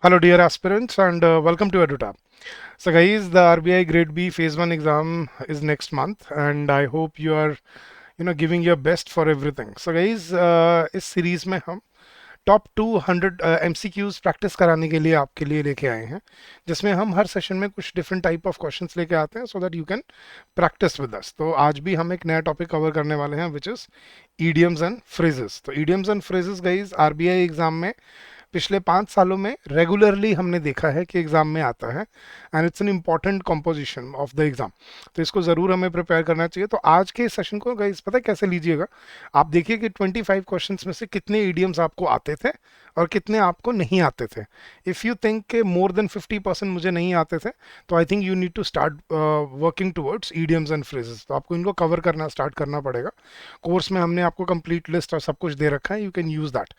Hello, dear aspirants, and welcome to EduTab. So, guys, the RBI Grade B Phase 1 exam is next month, and I hope you are, giving your best for everything. So, guys, इस series में हम top 200 MCQs practice कराने के लिए आपके लिए लेके आए हैं, जिसमें हम हर सेशन में कुछ डिफरेंट टाइप ऑफ क्वेश्चंस लेके आते हैं so that you can practice with us. तो आज भी हम एक नया टॉपिक कवर करने वाले हैं which is idioms and phrases. तो idioms and phrases guys RBI exam में पिछले 5 सालों में रेगुलरली हमने देखा है कि एग्जाम में आता है and it's an important composition of the exam. तो इसको ज़रूर हमें प्रिपेयर करना चाहिए। तो आज के सेशन को गाइस पता है कैसे लीजिएगा, आप देखिए कि 25 क्वेश्चंस में से कितने इडियम्स आपको आते थे और कितने आपको नहीं आते थे। इफ़ यू थिंक के मोर देन 50% मुझे नहीं आते थे, तो I think you need to start working towards idioms and phrases. तो आपको इनको कवर करना स्टार्ट करना पड़ेगा। कोर्स में हमने आपको कंप्लीट लिस्ट और सब कुछ दे रखा है, यू कैन यूज़ दैट।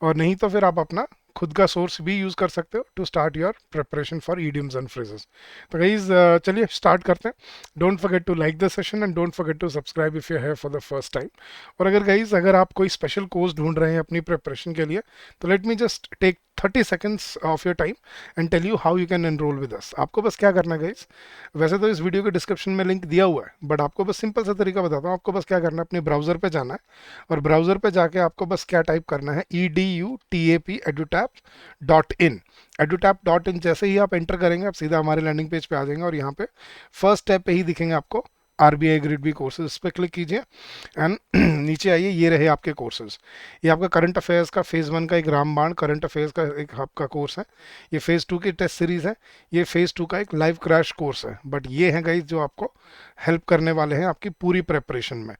और नहीं तो फिर आप अपना खुद का सोर्स भी यूज़ कर सकते हो to start your preparation for idioms and phrases. तो गाइज चलिए स्टार्ट करते हैं। Don't forget to like the session and don't forget to subscribe if you here for the first time. और अगर गाइज अगर आप कोई स्पेशल कोर्स ढूंढ रहे हैं अपनी प्रिपरेशन के लिए, तो let me just take 30 seconds of your time and tell you how you can enroll with us. आपको बस क्या करना है गाइज, वैसे तो इस वीडियो के डिस्क्रिप्शन में लिंक दिया हुआ है, बट आपको बस सिंपल सा तरीका बताता हूँ। आपको बस क्या करना है, अपने ब्राउजर पे जाना है और ब्राउजर पे जाके आपको बस क्या टाइप करना है, edutap.edutap.in। edutap.in जैसे ही आप एंटर करेंगे, आप सीधा हमारे लैंडिंग पेज पे आ जाएंगे और यहाँ पे फर्स्ट टैब पे ही दिखेंगे आपको आरबीआई ग्रेड बी कोर्सेज। इस पर क्लिक कीजिए एंड नीचे आइए, ये रहे आपके कोर्सेज। ये आपका करंट अफेयर्स का फेज़ 1 का एक रामबाण करंट अफेयर्स का एक आपका कोर्स है। ये फेज़ 2 की टेस्ट सीरीज है। ये फेज़ 2 का एक लाइव क्रैश कोर्स है। बट ये है गाइज जो आपको हेल्प करने वाले हैं आपकी पूरी प्रेपरेशन में।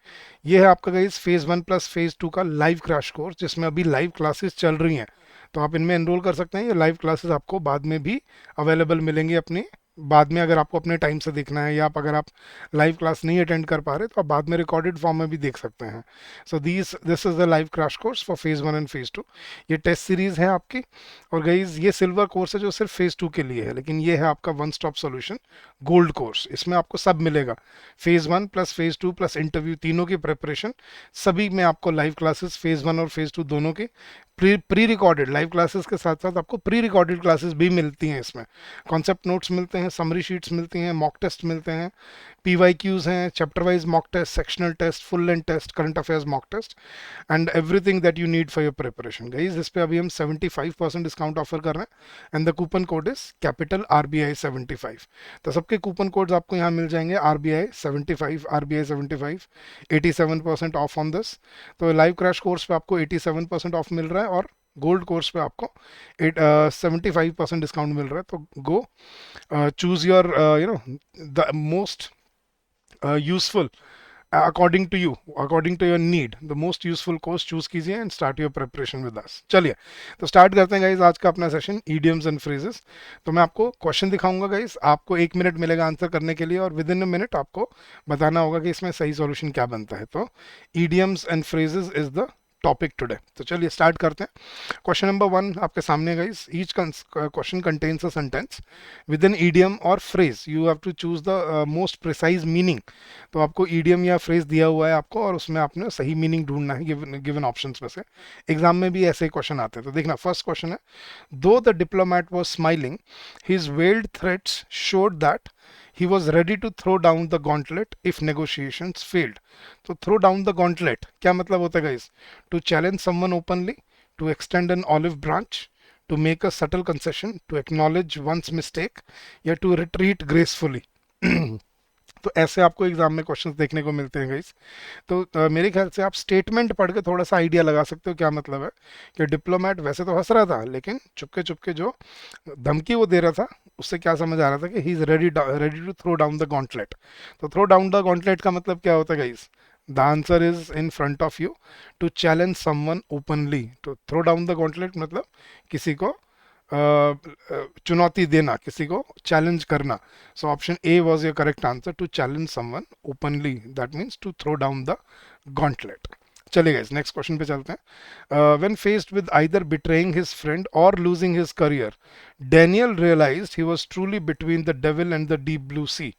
ये है आपका गाइज फेज़ 1 प्लस फेज़ 2 का लाइव क्रैश कोर्स, जिसमें अभी लाइव क्लासेस चल रही हैं। तो आप इनमें एनरोल कर सकते हैं। ये लाइव क्लासेस आपको बाद में भी अवेलेबल मिलेंगी अपनी, बाद में अगर आपको अपने टाइम से देखना है, या आप अगर आप लाइव क्लास नहीं अटेंड कर पा रहे, तो आप बाद में रिकॉर्डेड फॉर्म में भी देख सकते हैं। So this is the live crash course for phase 1 and phase 2। ये टेस्ट सीरीज है आपकी। और गाइज ये सिल्वर कोर्स है जो सिर्फ फेज 2 के लिए है, लेकिन ये है आपका one stop solution gold course. इसमें आपको सब मिलेगा, phase 1 plus phase 2 plus interview, तीनों की प्रिपरेशन। सभी में आपको लाइव क्लासेस फेज 1 और फेज 2 दोनों की प्री रिकॉर्डेड लाइव क्लासेस के साथ साथ आपको प्री रिकॉर्डेड क्लासेस भी मिलती हैं। इसमें कॉन्सेप्ट नोट्स मिलते हैं, समरी शीट्स मिलती हैं, मॉक टेस्ट मिलते हैं, PYQs हैं, chapter wise mock test, sectional test, full length test, current affairs mock test and everything that you need for your preparation. Guys इस पे अभी हम 75% डिस्काउंट ऑफर कर रहे हैं and the coupon code is capital RBI75। तो सबके coupon codes आपको यहाँ मिल जाएंगे, RBI75, RBI75, 87% of on this. तो लाइव क्रैश कोर्स पे आपको 87% ऑफ मिल रहा है और गोल्ड कोर्स पे आपको 75% डिस्काउंट मिल रहा है। तो go choose your the most useful according to you, according to your need, the most useful course choose कीजिए and start your preparation with us. चलिए तो स्टार्ट करते हैं गाइज आज का अपना सेशन, ईडियम्स एंड फ्रेजेस। तो मैं आपको क्वेश्चन दिखाऊंगा गाइज, आपको 1 मिनट मिलेगा आंसर करने के लिए और विद इन अ मिनट आपको बताना होगा कि इसमें सही सॉल्यूशन क्या बनता है। तो idioms and phrases is the topic today. तो चलिए स्टार्ट करते हैं। क्वेश्चन नंबर 1 आपके सामने guys. Each question contains a sentence with an idiom और phrase. You have to choose the most precise meaning. तो आपको ईडियम या फ्रेज दिया हुआ है आपको, और उसमें आपने सही मीनिंग ढूंढना है गिवन ऑप्शंस में से। एग्जाम में भी ऐसे क्वेश्चन आते हैं। तो देखना, फर्स्ट क्वेश्चन है, दो the diplomat was smiling, his weld threats showed that he was ready to throw down the gauntlet if negotiations failed। तो थ्रो डाउन द गॉन्टलेट क्या मतलब होता है guys? To challenge someone openly, to extend an olive branch, to make a subtle concession, to acknowledge one's mistake, या to retreat gracefully. तो ऐसे आपको exam में क्वेश्चंस देखने को मिलते हैं गाइस। तो मेरे ख्याल से आप स्टेटमेंट पढ़ के थोड़ा सा आइडिया लगा सकते हो क्या मतलब है। कि डिप्लोमेट वैसे तो हंस रहा था, लेकिन चुपके चुपके जो धमकी वो दे रहा था, उससे क्या समझ आ रहा था कि he is ready ready to throw down the gauntlet. तो थ्रो डाउन द गॉन्टलेट का मतलब क्या होता है guys? The answer is in front of you, to challenge someone openly. तो थ्रो डाउन द गॉन्टलेट मतलब किसी को चुनौती देना, किसी को चैलेंज करना। So option A was your correct answer, to challenge someone openly, that means to throw down the gauntlet. चलिए गाइस नेक्स्ट क्वेश्चन पे चलते हैं। When faced with either betraying his friend और losing his career, Daniel realized he was truly between the devil and the deep blue sea.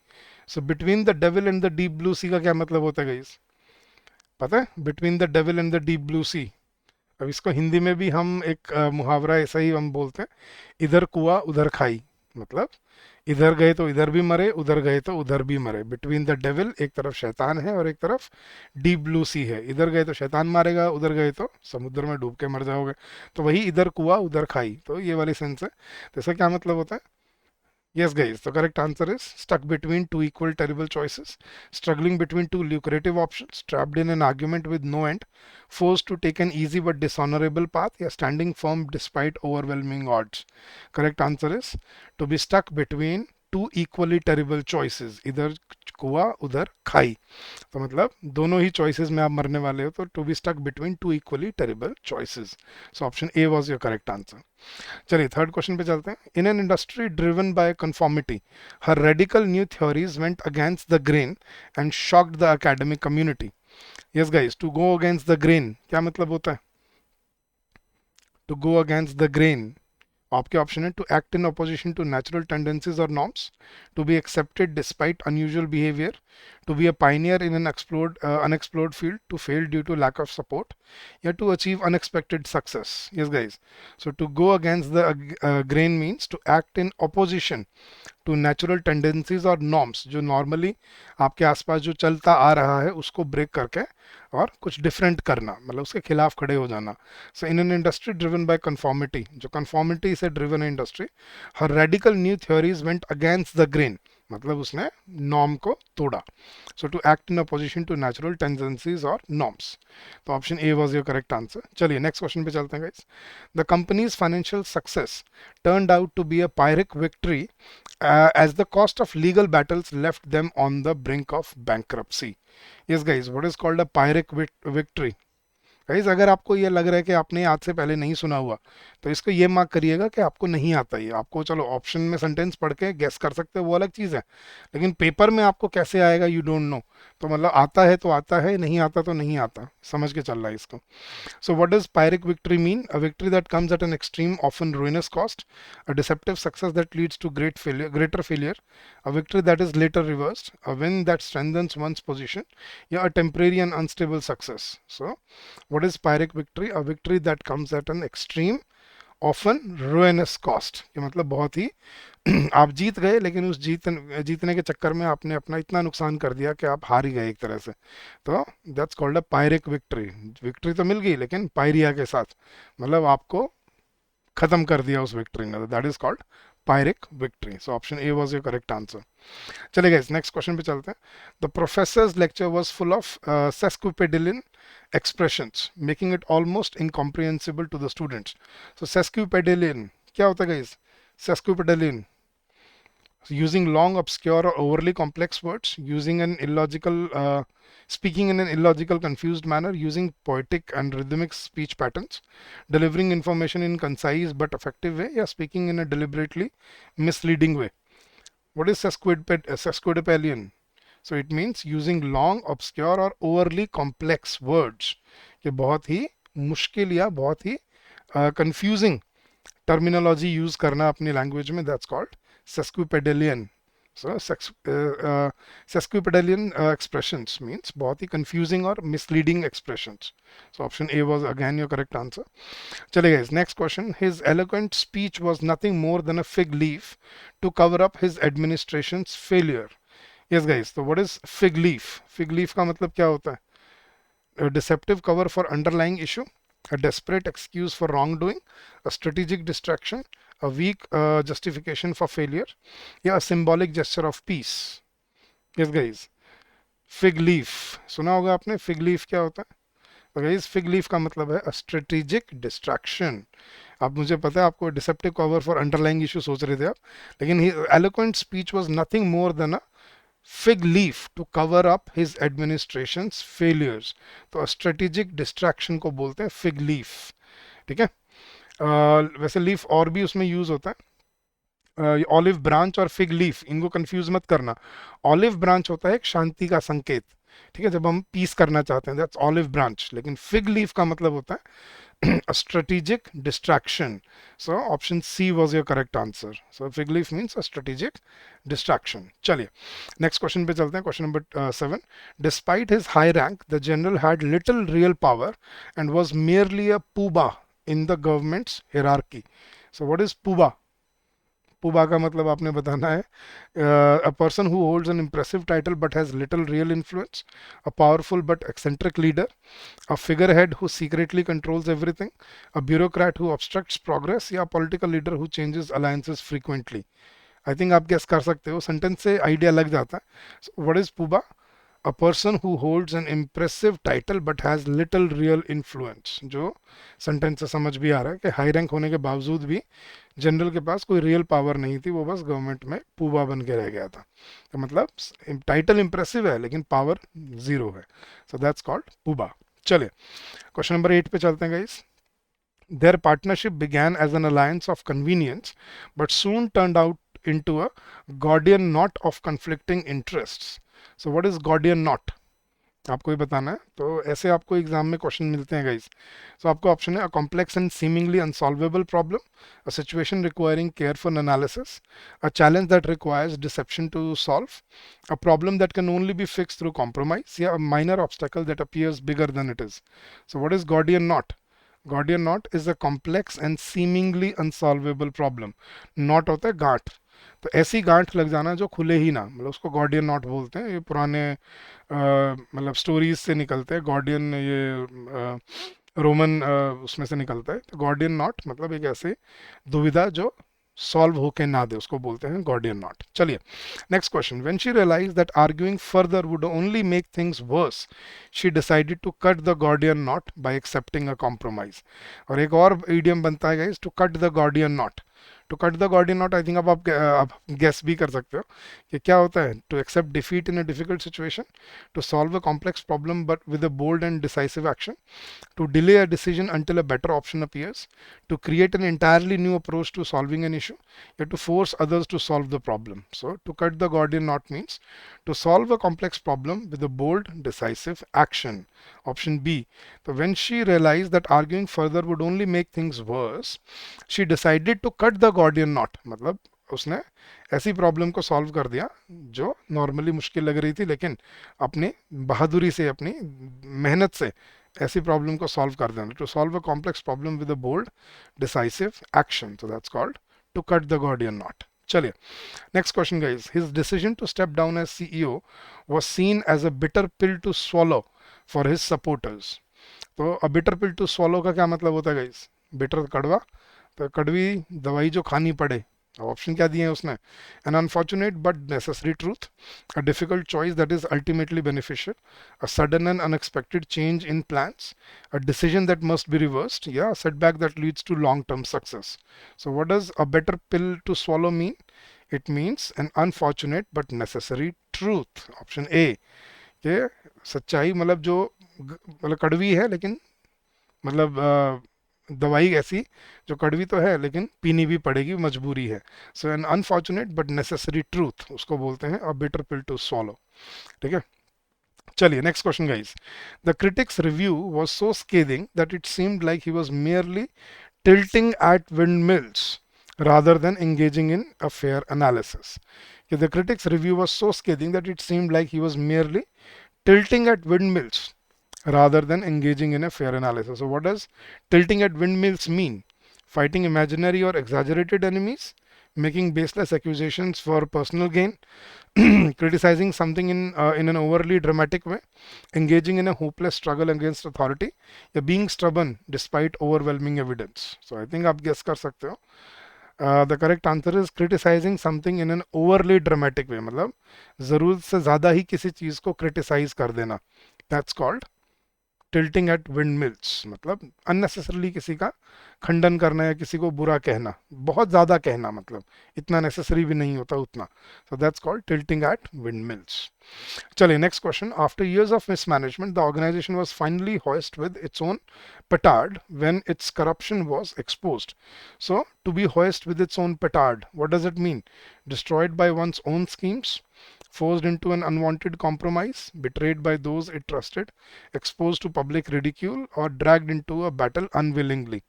So between the devil and the deep blue sea का क्या मतलब होता है guys? पता है between the devil and the deep blue sea? अब इसको हिंदी में भी हम एक मुहावरा ऐसा ही हम बोलते हैं, इधर कुआ उधर खाई। मतलब इधर गए तो इधर भी मरे, उधर गए तो उधर भी मरे। बिटवीन द डेविल, एक तरफ शैतान है और एक तरफ डीप ब्लू सी है। इधर गए तो शैतान मारेगा, उधर गए तो समुद्र में डूब के मर जाओगे। तो वही इधर कुआ उधर खाई, तो ये वाली सेंस है। तो इसका क्या मतलब होता है? Yes, guys, the correct answer is stuck between two equal terrible choices, struggling between two lucrative options, trapped in an argument with no end, forced to take an easy but dishonorable path, या standing firm despite overwhelming odds. Correct answer is to be stuck between two equally terrible choices, इधर कुआ उधर खाई। तो मतलब दोनों ही choices में आप मरने वाले हो, तो to be stuck between two equally terrible choices. So option A was your correct answer. चलिए थर्ड क्वेश्चन पे चलते हैं। In an industry driven by conformity, her radical new theories went against the grain and shocked the academic community. Yes guys, to go against the grain क्या मतलब होता है? To go against the grain, आपके option है to act in opposition to natural tendencies और norms, to be accepted despite unusual behaviour, to be a pioneer in an explored unexplored field, to fail due to lack of support, या to achieve unexpected success. Yes guys, so to go against the grain means to act in opposition to natural tendencies और norms, जो normally आपके आसपास जो चलता आ रहा है उसको ब्रेक करके और कुछ डिफरेंट करना, मतलब उसके खिलाफ खड़े हो जाना। So in an industry driven by conformity, जो कंफॉर्मिटी से ड्रिवन है इंडस्ट्री, हर radical new theories went against the grain, मतलब उसने नॉर्म को तोड़ा। So to act in opposition to natural tendencies और नॉर्म्स। तो option A was your correct answer. चलिए नेक्स्ट क्वेश्चन पे चलते हैं guys. The company's financial success turned out to be a Pyrrhic victory as the cost of legal battles left them on the brink of bankruptcy. Yes, guys, what is called a Pyrrhic victory? Guys, अगर आपको ये लग रहा है कि आपने आज से पहले नहीं सुना हुआ, तो इसको ये मार्क करिएगा कि आपको नहीं आता ये। आपको चलो ऑप्शन में सेंटेंस पढ़ के गेस कर सकते हो, वो अलग चीज़ है, लेकिन पेपर में आपको कैसे आएगा यू डोंट नो। तो मतलब आता है तो आता है, नहीं आता तो नहीं आता, समझ के चल रहा है इसको। So what does Pyrrhic victory mean? A victory that comes at an extreme, often ruinous cost, a deceptive success that leads to greater failure, a victory that is later reversed, a win that strengthens one's position, yeah, a temporary and unstable success. So what is Pyrrhic victory? A victory that comes at an extreme, often ruinous cost, कि मतलब बहुत ही आप जीत गए, लेकिन उस जीतने के चक्कर में आपने अपना इतना नुकसान कर दिया कि आप हार ही गए एक तरह से। तो that's called a पायरिक victory. Victory तो मिल गई, लेकिन पायरिया के साथ, मतलब आपको खत्म कर दिया उस विक्ट्री ने। That is called pyrrhic victory. So option A was your correct answer. चलिए गाइस, नेक्स्ट क्वेश्चन पे चलते हैं। The professor's lecture was full of sesquipedalian expressions, making it almost incomprehensible to the students. So sesquipedalian क्या होता है guys? Sesquipedalian, using long, obscure or overly complex words, using an illogical speaking in an illogical, confused manner, using poetic and rhythmic speech patterns, delivering information in concise but effective way, या speaking in a deliberately misleading way. What is sesquipedalian? So it means using long, obscure or overly complex words, कि बहुत ही मुश्किल या बहुत ही confusing terminology use करना अपनी language में, that's called sesquipedalian. So sesquipedalian expressions means बहुत ही कंफ्यूजिंग और misleading expressions. So option A was again your correct answer. चलिए guys, next question. His eloquent speech was nothing more than a fig leaf to cover up his administration's failure. Yes guys, तो what is fig leaf? Fig leaf का मतलब क्या होता है? Deceptive cover for underlying issue, a desperate excuse for wrongdoing, a strategic distraction, a weak justification for failure, या a symbolic gesture of peace. Yes guys, fig leaf सुना होगा आपने। fig leaf क्या होता है? तो गाइस, fig leaf का मतलब है a strategic distraction। आप, मुझे पता है आपको deceptive cover for underlying issue सोच रहे थे आप, लेकिन eloquent speech was nothing more than a fig leaf to cover up his administration's failures। तो स्ट्रेटेजिक डिस्ट्रैक्शन को बोलते हैं फिग लीफ। ठीक है। वैसे लीफ और भी उसमें यूज होता है, ऑलिव ब्रांच और फिग लीफ, इनको कंफ्यूज मत करना। ऑलिव ब्रांच होता है एक शांति का संकेत, ठीक है, जब हम पीस करना चाहते हैं, दैट्स ऑलिव ब्रांच। लेकिन फिग लीफ का मतलब होता है A strategic distraction. So option C was your correct answer. So fig leaf means a strategic distraction. चलिए next question पे चलते हैं. Question number 7. Despite his high rank, the general had little real power and was merely a poobah in the government's hierarchy. So what is poobah? पुबा का मतलब आपने बताना है. A person who holds an impressive title but has little real influence, a powerful but eccentric leader, a figurehead who secretly controls everything, a bureaucrat who obstructs progress, या political leader who changes alliances frequently. I think आप guess कर सकते हो, sentence से idea लग जाता है. What is pooh-bah? A person who holds an impressive title but has little real influence. जो सेंटेंस से समझ भी आ रहा है कि हाई रैंक होने के बावजूद भी जनरल के पास कोई रियल पावर नहीं थी, वो बस गवर्नमेंट में पुबा बन के रह गया था. तो मतलब टाइटल इंप्रेसिव है लेकिन पावर जीरो है. So that's called pooh-bah. चलिए क्वेश्चन नंबर 8 पे चलते हैं guys. Their partnership began as an alliance of convenience, but soon turned out into a Gordian knot of conflicting interests. So what is Gordian knot? आपको ही बताना है. तो ऐसे आपको एग्जाम में क्वेश्चन मिलते हैं गाइस. सो आपको ऑप्शन है: a complex and seemingly unsolvable problem, a situation requiring careful analysis, a challenge that requires deception to solve, a problem that can only be fix through compromise, या a minor obstacle that appears bigger than it is. So what is Gordian knot? Gordian knot is a complex and seemingly unsolvable problem. Knot होता है गांठ. तो ऐसी गांठ लग जाना जो खुले ही ना, मतलब उसको गॉर्डियन नॉट बोलते हैं. ये पुराने मतलब स्टोरीज से निकलते हैं. गॉर्डियन ये रोमन उसमें से निकलता है. तो गॉर्डियन नॉट मतलब एक ऐसी दुविधा जो सॉल्व होके ना दे, उसको बोलते हैं गॉर्डियन नॉट. चलिए next question. When she realize that arguing further would only make things worse, she decided to cut the Gordian knot by accepting a compromise. और एक और इडियम बनता है guys, to cut the Gordian knot. To cut the Gordian knot I think अब आप guess भी कर सकते हो कि क्या होता है. To accept defeat in a difficult situation, to solve a complex problem but with a bold and decisive action, to delay a decision until a better option appears, to create an entirely new approach to solving an issue, yet to force others to solve the problem. So, to cut the Gordian knot means to solve a complex problem with a bold, decisive action. Option B. So, when she realized that arguing further would only make things worse, she decided to cut the Gordian knot. मतलब उसने ऐसी problem को solve कर दिया जो normally मुश्किल लग रही थी, लेकिन अपनी बहादुरी से, अपनी मेहनत से ऐसी प्रॉब्लम को सॉल्व कर देना. To solve a complex problem with a bold decisive action. So that's called to cut the Gordian knot. चलिए next question guys. His decision to step down as CEO was seen as a bitter pill to swallow for his supporters. तो a bitter pill to swallow का क्या मतलब होता है guys? Bitter कड़वा, तो कड़वी दवाई जो खानी पड़े. ऑप्शन क्या दिए हैं उसने? An unfortunate but necessary truth, a difficult choice that is ultimately beneficial, a sudden and unexpected change in plans, a decision that must be reversed, या setback that leads to long term success. So what does a better pill to swallow मीन? It means an unfortunate but necessary truth. Option A, ये सच्चाई मतलब जो मतलब कड़वी है लेकिन मतलब दवाई ऐसी जो कड़वी तो है लेकिन पीनी भी पड़ेगी, मजबूरी है. So an unfortunate but necessary truth, उसको बोलते हैं a bitter pill to swallow. ठीक है. चलिए next question guys. The critics review was so scathing that it seemed like he was merely tilting at windmills rather than engaging in a fair analysis. The critics review was so scathing that it seemed like he was merely tilting at windmills rather than engaging in a fair analysis. So, what does tilting at windmills mean? Fighting imaginary or exaggerated enemies, making baseless accusations for personal gain, criticizing something in an overly dramatic way, engaging in a hopeless struggle against authority, या being stubborn despite overwhelming evidence. So, I think आप guess कर सकते हो. The correct answer is criticizing something in an overly dramatic way. मतलब ज़रूरत से ज़्यादा ही किसी चीज़ को criticize कर देना. That's called tilting at windmills. मतलब अननेसेसरली किसी का खंडन करना या किसी को बुरा कहना, बहुत ज़्यादा कहना, मतलब इतना नेसेसरी भी नहीं होता उतना. So that's called tilting at windmills. चलिए next question. After years of mismanagement, the organization was finally hoist with its own petard when its corruption was exposed. So to be hoist with its own petard, what does it mean? Destroyed by one's own schemes, forced into an unwanted compromise, betrayed by those it trusted, exposed to public ridicule, or dragged into a battle unwillingly.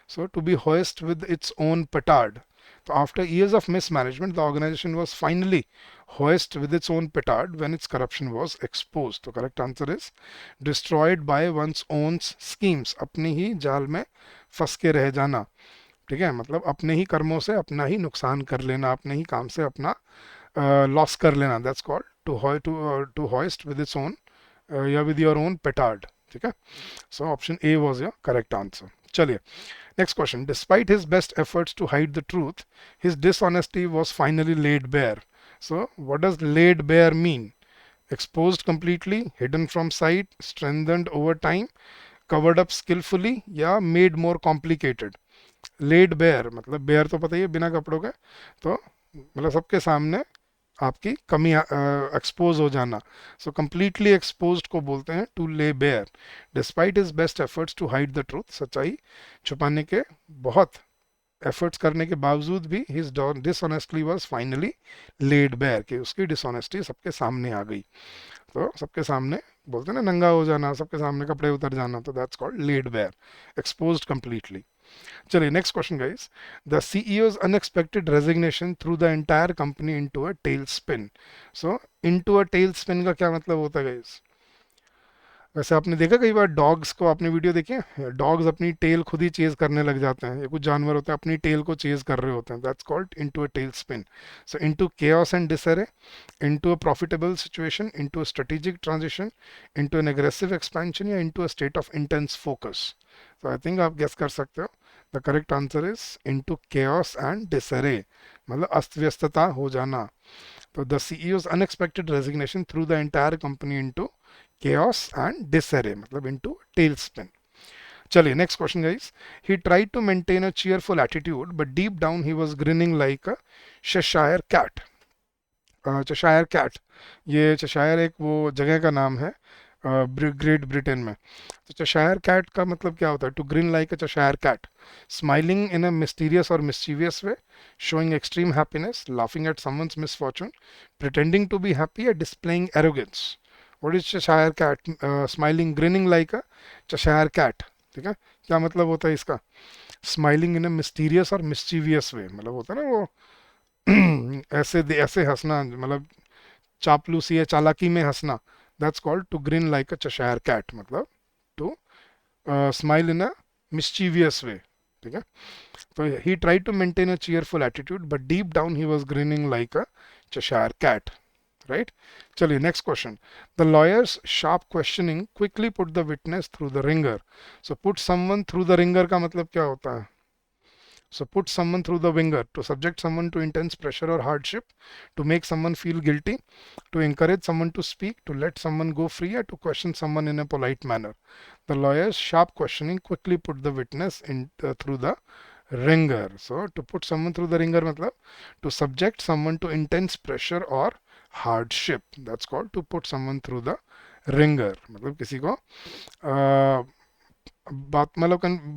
So, to be hoist with its own petard. So, after years of mismanagement, the organization was finally hoist with its own petard when its corruption was exposed. The correct answer is destroyed by one's own schemes. अपनी ही जाल में फंस के रह जाना. ठीक है, मतलब अपने ही कर्मों से अपना ही नुकसान कर लेना, अपने ही काम से अपना लॉस कर लेना. That's called to hoist with its own या with your own petard. ठीक है, सो option A was your correct answer. चलिए, next question. Despite his best efforts to hide the truth, his dishonesty was finally laid bare. So, what does laid bare mean? Exposed completely, hidden from sight, strengthened over time, covered up skillfully, या made more complicated. Laid bare मतलब bare तो पता ही है बिना कपड़ों के, तो मतलब सबके सामने आपकी कमी एक्सपोज हो जाना. सो कंप्लीटली एक्सपोज्ड को बोलते हैं to lay bare. Despite his best efforts to hide the truth, सच्चाई छुपाने के बहुत एफर्ट्स करने के बावजूद भी his dishonestly was finally laid bare, कि उसकी डिसऑनेस्टी सबके सामने आ गई. तो सबके सामने बोलते हैं ना नंगा हो जाना, सबके सामने कपड़े उतर जाना, तो that's called laid bare, exposed completely. चलिए, next question guys. The CEO's unexpected resignation threw the entire company into a tail spin. So into a tail spin का क्या मतलब होता है गाइस? वैसे आपने देखा कई बार डॉग्स को, आपने वीडियो देखी है, डॉग्स अपनी टेल खुद ही चेज करने लग जाते हैं, या कुछ जानवर होते हैं अपनी टेल को चेज कर रहे होते हैं. That's called into a tail spin. So into chaos and disarray, into a profitable situation, into a strategic transition, into an aggressive expansion, या into a state of intense focus. तो I think आप guess कर सकते हो. The correct answer is into chaos and disarray, मतलब अस्त व्यस्तता हो जाना. तो the CEO's unexpected resignation threw the entire company into chaos and disarray, मतलब into tailspin. चलिए, next question guys. He tried to maintain a cheerful attitude but deep down he was grinning like a Cheshire cat. Cheshire cat, ये Cheshire एक वो जगह का नाम है great Britain में. तो चेशायर कैट का मतलब क्या होता है? To grin like a Cheshire cat, smiling in a mysterious और mischievous way, showing extreme happiness, laughing at someone's misfortune, pretending to be happy, or displaying arrogance. What is Cheshire cat? Smiling, grinning like a Cheshire cat. ठीक है, क्या मतलब होता है इसका? Smiling in a mysterious और mischievous वे, मतलब होता है ना वो ऐसे हंसना, मतलब चापलूसी या चालाकी में हंसना. That's called to grin like a Cheshire cat, मतलब to smile in a mischievous way. ठीक है, तो he tried to maintain a cheerful attitude but deep down he was grinning like a Cheshire cat. Right. चलिए, next question. The lawyer's sharp questioning quickly put the witness through the wringer. So put someone through the wringer का मतलब क्या होता है? So put someone through the ringer, to subject someone to intense pressure or hardship, to make someone feel guilty, to encourage someone to speak, to let someone go free, or to question someone in a polite manner. The lawyer's sharp questioning quickly put the witness through the ringer. So to put someone through the ringer matlab to subject someone to intense pressure or hardship. That's called to put someone through the ringer. मतलब किसी को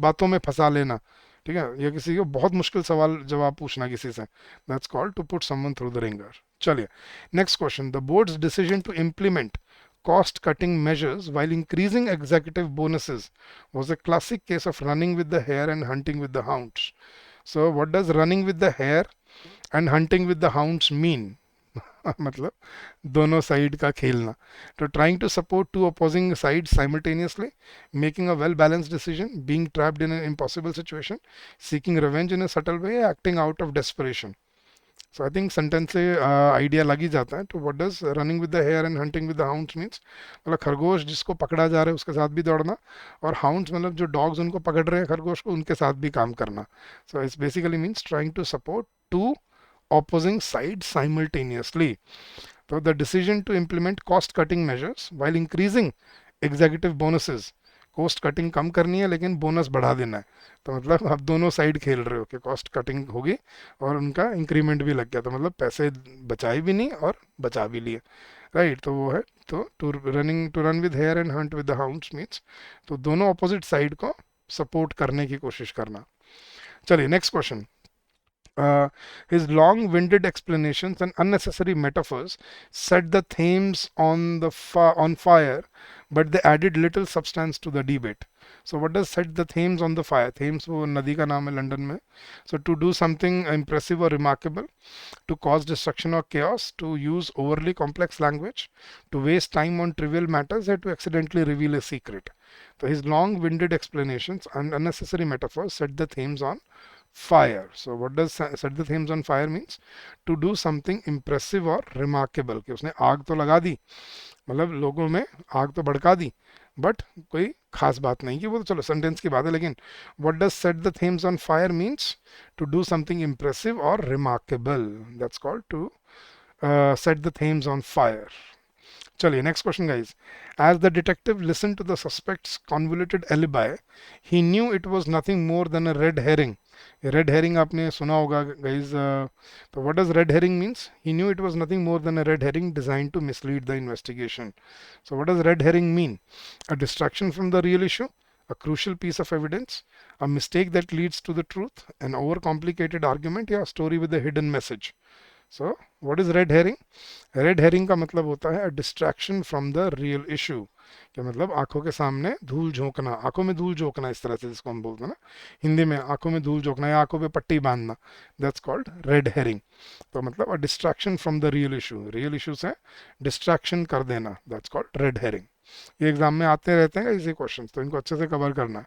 बातों में फंसा लेना. ठीक है, या किसी को बहुत मुश्किल सवाल जवाब पूछना किसी से. That's called to put someone through the wringer. चलिए, next question. The board's decision to implement cost cutting measures while increasing executive bonuses was a classic case of running with the hare and hunting with the hounds. So what does running with the hare and hunting with the hounds mean? मतलब दोनों side का खेलना. तो trying to support to opposing side simultaneously, making a well balanced decision, being trapped in an impossible situation, seeking revenge in a subtle way, acting out of desperation. So I think sentence से idea लग ही जाता है. तो what does running with the hare and hunting with the hounds means, मतलब खरगोश जिसको पकड़ा जा रहा है उसके साथ भी दौड़ना, और हाउंड्स मतलब जो डॉग्स उनको पकड़ रहे हैं खरगोश को, उनके साथ भी काम करना. So it's basically means trying to support to opposing sides simultaneously. So the decision to implement cost cutting measures while increasing executive bonuses, cost cutting कम करनी है लेकिन बोनस बढ़ा देना है. तो मतलब आप दोनों साइड खेल रहे हो कि कॉस्ट कटिंग होगी और उनका इंक्रीमेंट भी लग गया, तो मतलब पैसे बचाए भी नहीं और बचा भी लिए. राइट, तो वो है. तो to run with hare and hunt with the hounds means तो दोनों अपोजिट साइड को सपोर्ट करने की कोशिश करना. चलिए, next question. Uh, his long-winded explanations and unnecessary metaphors set the themes on fire, but they added little substance to the debate. So what does set the themes on the fire? Thames वो नदी का नाम है London में. So to do something impressive or remarkable, to cause destruction or chaos, to use overly complex language, to waste time on trivial matters, or to accidentally reveal a secret. So his long-winded explanations and unnecessary metaphors set the themes on fire. So what does set the themes on fire means? To do something impressive or remarkable. कि उसने आग तो लगा दी, मतलब लोगों में आग तो भड़का दी, बट कोई खास बात नहीं की. वो तो चलो सेंटेंस की बात है, लेकिन what does set the themes on fire means? To do something impressive or remarkable. That's called to set the themes on fire. चलिए next question guys. As the detective listened to the suspect's convoluted alibi, he knew it was nothing more than a red herring. Red herring आपने सुना होगा guys. So what does red herring means? He knew it was nothing more than a red herring designed to mislead the investigation. So what does red herring mean? A distraction from the real issue, a crucial piece of evidence, a mistake that leads to the truth, an overcomplicated argument, या a story with a hidden message. So what is red herring? Red herring का मतलब होता है distraction from the real issue. क्या मतलब आंखों के सामने धूल झोंकना, आंखों में धूल झोंकना, इस तरह से जिसको हम बोलते हैं ना हिंदी में, आंखों में धूल झोंकना या आंखों पे पट्टी बांधना. That's called red herring. तो मतलब a distraction from the real issue, real issue से डिस्ट्रैक्शन कर देना, दैट्स कॉल्ड रेड हेरिंग. ये एग्जाम में आते रहते हैं इसी क्वेश्चन, तो इनको अच्छे से कवर करना है.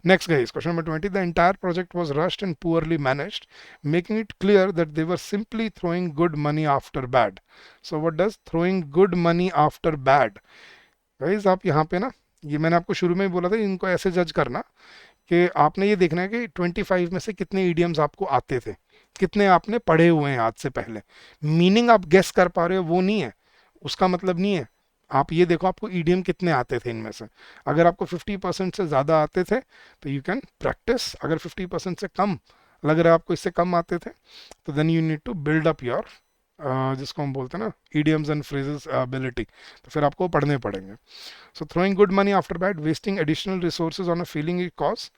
Next guys, question number 20. The entire project was rushed and poorly managed, making it clear that they were simply throwing good money after bad. So what does throwing good money after bad? Guys, आप यहाँ पे ना, ये मैंने आपको शुरू में ही बोला था, इनको ऐसे जज करना कि आपने ये देखना है कि 25 में से कितने idioms आपको आते थे, कितने आपने पढ़े हुए हैं आज से पहले. मीनिंग आप गेस कर पा रहे हो वो नहीं है, उसका मतलब नहीं है. आप ये देखो आपको ईडीएम कितने आते थे इनमें से. अगर आपको 50% से ज़्यादा आते थे तो यू कैन प्रैक्टिस. अगर 50% से कम लग रहा है आपको, इससे कम आते थे, तो then you need to build up your जिसको हम बोलते हैं ना ईडियम्स एंड फ्रेजेस एबिलिटी. तो फिर आपको पढ़ने पड़ेंगे. So throwing good money after bad, wasting additional resources on a feeling it cause,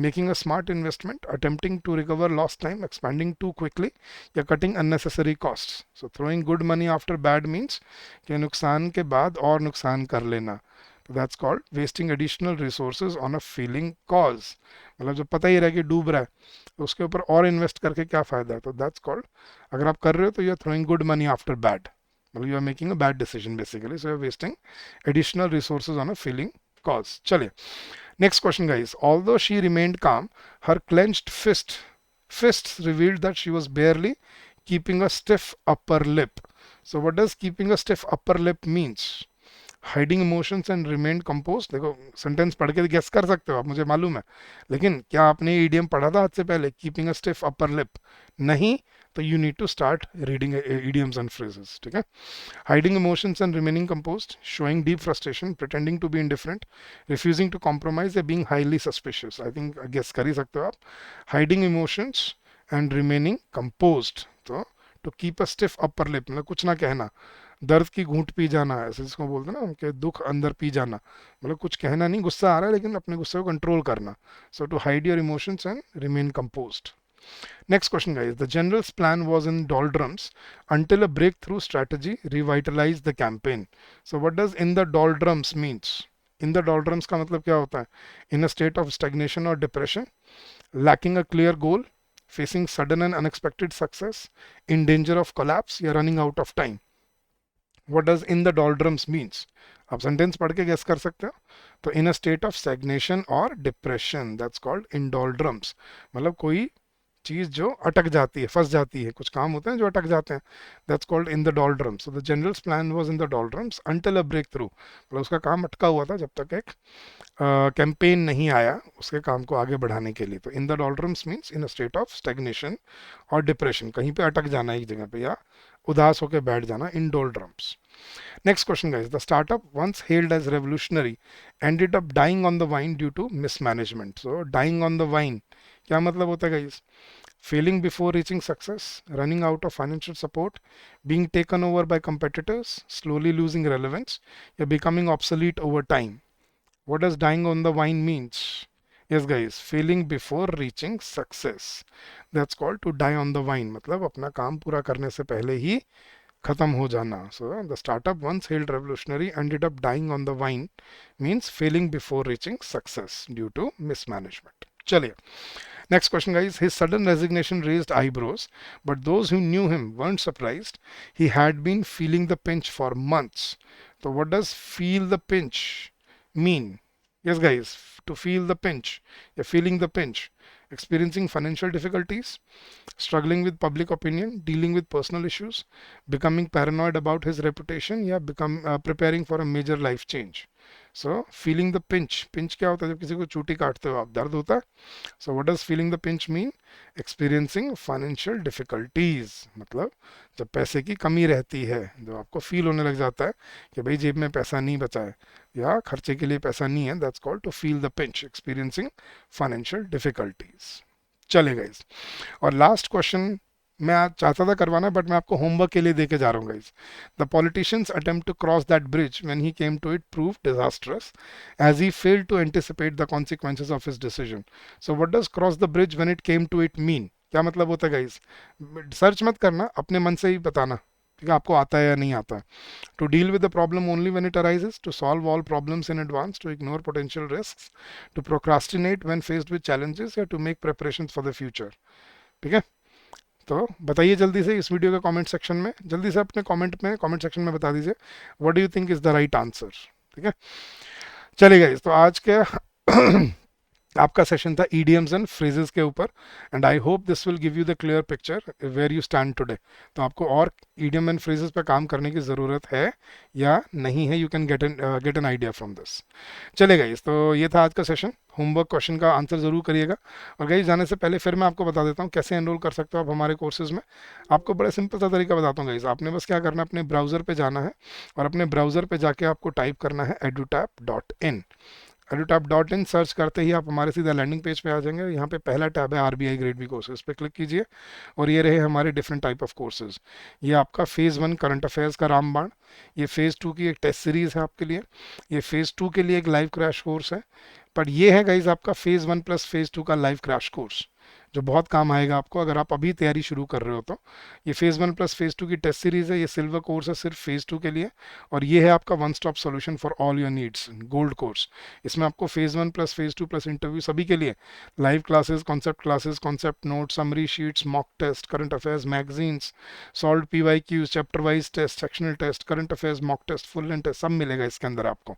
making a smart investment, attempting to recover lost time, expanding too quickly, या cutting unnecessary costs. So throwing good money after bad means कि नुकसान के बाद और नुकसान कर लेना. तो that's called wasting additional resources on a feeling cause. मतलब जब पता ही रहा कि डूब रहा है तो उसके ऊपर और इन्वेस्ट करके क्या फायदा है. तो that's called, अगर आप कर रहे हो तो you are throwing good money after bad. मतलब you are making a bad decision basically. So you are wasting additional resources on a feeling cause. चलिए next question guys. Although she remained calm, her clenched fists revealed that she was barely keeping a stiff upper lip. So what does keeping a stiff upper lip means? Hiding emotions and remain compose. देखो sentence पढ़ के guess कर सकते हो आप, मुझे मालूम है, लेकिन क्या आपने ईडीएम पढ़ा था आज से पहले, keeping a stiff upper lip? नहीं. तो you need to start reading idioms and phrases. ठीक है. Hiding emotions and remaining composed, showing deep frustration, pretending to be indifferent, refusing to compromise, या being highly suspicious. I think guess कर ही सकते हो आप. Hiding emotions and remaining composed. तो to keep a stiff upper lip मतलब कुछ ना कहना, दर्द की घूंट पी जाना, ऐसे जिसको बोलते हैं ना उनके दुख अंदर पी जाना, मतलब कुछ कहना नहीं, गुस्सा आ रहा है लेकिन अपने गुस्से को कंट्रोल करना. So to hide your emotions and remain composed. Next question, guys. The general's plan was in doldrums until a breakthrough strategy revitalized the campaign. So, what does in the doldrums means? In the doldrums का मतलब क्या होता है? In a state of stagnation or depression, lacking a clear goal, facing sudden and unexpected success, in danger of collapse, या running out of time. What does in the doldrums means? आप sentence पढ़ के guess कर सकते हो. तो इन a state of stagnation और depression, that's called इन डोल्ड्रम्स. मतलब कोई चीज जो अटक जाती है, फंस जाती है, कुछ काम होते हैं जो अटक जाते हैं, that's called in the doldrums. So the general's plan was in the doldrums until a breakthrough. मतलब उसका काम अटका हुआ था जब तक एक कैंपेन नहीं आया उसके काम को आगे बढ़ाने के लिए. तो in the doldrums means in a state of stagnation और डिप्रेशन, कहीं पे अटक जाना एक जगह पे या उदास होकर बैठ जाना, इन डोल्ड्रम्स. Next question, guys. The startup, once hailed as revolutionary, ended up dying on the vine due to mismanagement. So, dying on the vine, क्या मतलब होता है guys? Failing before reaching success, running out of financial support, being taken over by competitors, slowly losing relevance, या becoming obsolete over time. What does dying on the vine means? Yes, guys, failing before reaching success. That's called to die on the vine, मतलब अपना काम पूरा करने से पहले ही खत्म हो जाना. So the startup once held revolutionary ended up dying on the vine means failing before reaching success due to mismanagement. चलिए, next question, guys. His sudden resignation raised eyebrows, but those who knew him weren't surprised. He had been feeling the pinch for months. So what does feel the pinch mean? Yes, guys, to feel the pinch. You're feeling the pinch. Experiencing financial difficulties, struggling with public opinion, dealing with personal issues, becoming paranoid about his reputation, या become preparing for a major life change. So feeling the pinch. Pinch क्या होता है? जब किसी को चूटी काटते हो आप, दर्द होता है. So what does feeling the pinch mean? Experiencing financial difficulties. मतलब जब पैसे की कमी रहती है, जब आपको फील होने लग जाता है कि भाई जेब में पैसा नहीं बचा है या खर्चे के लिए पैसा नहीं है, that's called to feel the pinch. Experiencing financial difficulties. चलेगा इस. और लास्ट क्वेश्चन मैं आज चाहता था करवाना, बट मैं आपको होमवर्क के लिए देके जा रहा हूँ guys. The politicians attempt to cross that bridge when he came to it prove disastrous as he failed to anticipate the consequences of his decision. So what does cross the bridge when it came to it mean? क्या मतलब होता है guys? Search मत करना, अपने मन से ही बताना, ठीक है, आपको आता है या नहीं आता. To deal with the problem only when it arises, to solve all problems in advance, to ignore potential risks, to procrastinate when faced with challenges, या to make preparations for the future. ठीक है, तो बताइए जल्दी से इस video के comment section में, जल्दी से अपने कमेंट सेक्शन में बता दीजिए what do you think is the right answer. ठीक है, चलिए गाइस, तो आज के आपका सेशन था ईडियम्स एंड फ्रेजेस के ऊपर, and I hope this will give you the clear picture where you stand today. तो आपको और ईडियम एंड फ्रेजेस पे काम करने की ज़रूरत है या नहीं है, you can get an idea from this. चलेगा गाइस, तो ये था आज का सेशन. होमवर्क क्वेश्चन का आंसर ज़रूर करिएगा. और गाइस, जाने से पहले फिर मैं आपको बता देता हूँ कैसे एनरोल कर सकते हो आप हमारे कोर्सेज में. आपको बड़ा सिंपल सा तरीका बताता हूँ गाइस. आपने बस क्या करना है, अपने ब्राउज़र पे जाना है और अपने ब्राउज़र पे जाके आपको टाइप करना है edutap.in. edutap.in सर्च करते ही आप हमारे सीधा लैंडिंग पेज पे आ जाएंगे. यहाँ पे पहला टैब है आरबीआई ग्रेड बी कोर्सेज पे क्लिक कीजिए और ये रहे हमारे डिफरेंट टाइप ऑफ कोर्सेज. ये आपका फेज़ 1 करंट अफेयर्स का रामबाण, ये फेज़ 2 की एक टेस्ट सीरीज़ है आपके लिए, ये फेज़ 2 के लिए एक लाइव क्रैश कोर्स है. पर ये है गाइज आपका फेज़ 1 प्लस फेज़ 2 का लाइव क्रैश कोर्स, जो बहुत काम आएगा आपको अगर आप अभी तैयारी शुरू कर रहे हो तो. ये फेज़ 1 प्लस फेज़ 2 की टेस्ट सीरीज़ है, ये सिल्वर कोर्स है सिर्फ फेज़ 2 के लिए, और ये है आपका one stop solution for all your needs gold course. इसमें आपको phase 1 plus phase 2 plus interview सभी के लिए live classes, concept note, summary sheets, mock test, current affairs magazines, solve PYQs, chapter wise test, sectional test, current affairs mock test, full end test, सब मिलेगा इसके अंदर आपको.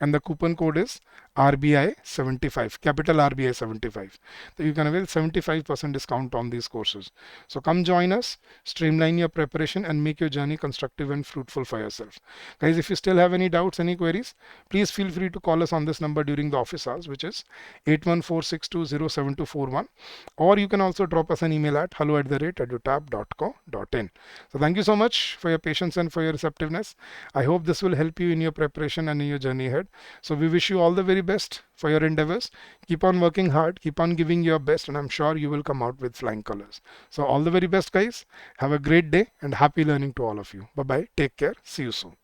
And the coupon code is RBI75, capital RBI75. So you can avail 75% discount on these courses. So come join us, streamline your preparation and make your journey constructive and fruitful for yourself. Guys, if you still have any doubts, any queries, please feel free to call us on this number during the office hours, which is 8146207241. Or you can also drop us an email at hello@edutap.co.in. So thank you so much for your patience and for your receptiveness. I hope this will help you in your preparation and in your journey ahead. So we wish you all the very best for your endeavors. Keep on working hard, keep on giving your best, and I'm sure you will come out with flying colors. So all the very best, guys. Have a great day and happy learning to all of you. Bye bye. Take care. See you soon.